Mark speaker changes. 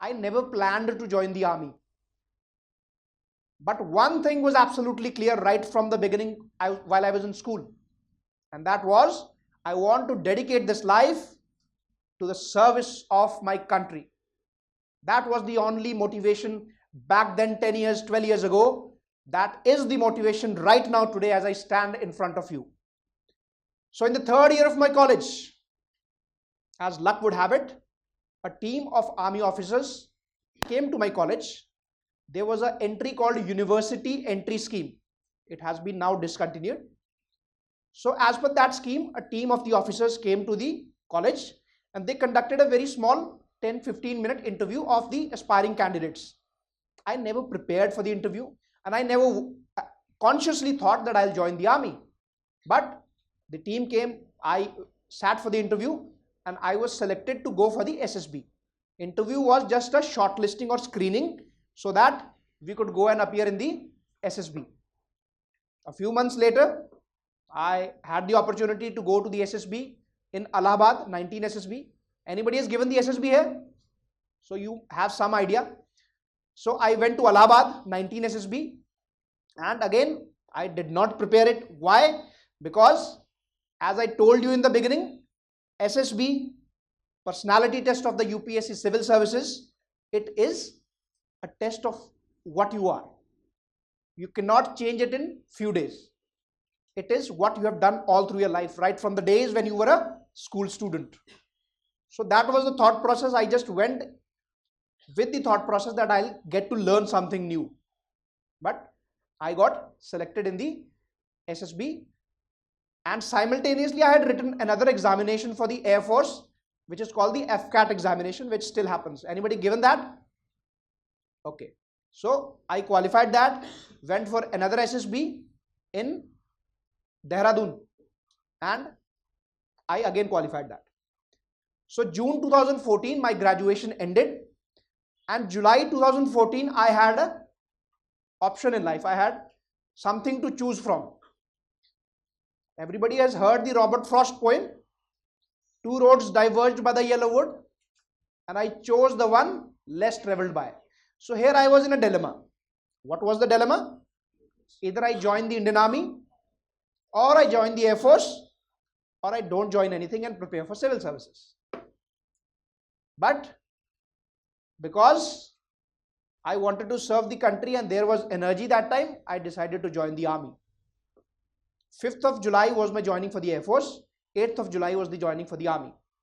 Speaker 1: I never planned to join the army. But one thing was absolutely clear right from the beginning while I was in school. And that was, I want to dedicate this life to the service of my country. That was the only motivation back then, 10 years, 12 years ago. That is the motivation right now today as I stand in front of you. So in the third year of my college, as luck would have it, a team of army officers came to my college. There was an entry called University Entry Scheme. It has been now discontinued. So as per that scheme, a team of the officers came to the college and they conducted a very small 10-15 minute interview of the aspiring candidates. I never prepared for the interview and I never consciously thought that I'll join the army. But the team came, I sat for the interview and I was selected to go for the SSB. Interview was just a shortlisting or screening so that we could go and appear in the SSB. A few months later, I had the opportunity to go to the SSB in Allahabad, 19 SSB. Anybody has given the SSB here? So you have some idea. So I went to Allahabad, 19 SSB, and again, I did not prepare it. Why? Because as I told you in the beginning, SSB, personality test of the UPSC Civil Services, it is a test of what you are. You cannot change it in few days. It is what you have done all through your life, right from the days when you were a school student. So that was the thought process. I just went with the thought process that I'll get to learn something new. But I got selected in the SSB, and simultaneously I had written another examination for the Air Force, which is called the FCAT examination, which still happens. Anybody given that? Okay. So I qualified that, went for another SSB in Dehradun, and I again qualified that. So June 2014, my graduation ended, and July 2014, I had an option in life. I had something to choose from. Everybody has heard the Robert Frost poem, two roads diverged by the yellow wood, and I chose the one less traveled by. So here I was in a dilemma. What was the dilemma? Either I join the Indian Army, or I join the Air Force, or I don't join anything and prepare for civil services. But because I wanted to serve the country and there was energy that time, I decided to join the army. 5th of July was my joining for the Air Force. 8th of July was the joining for the army.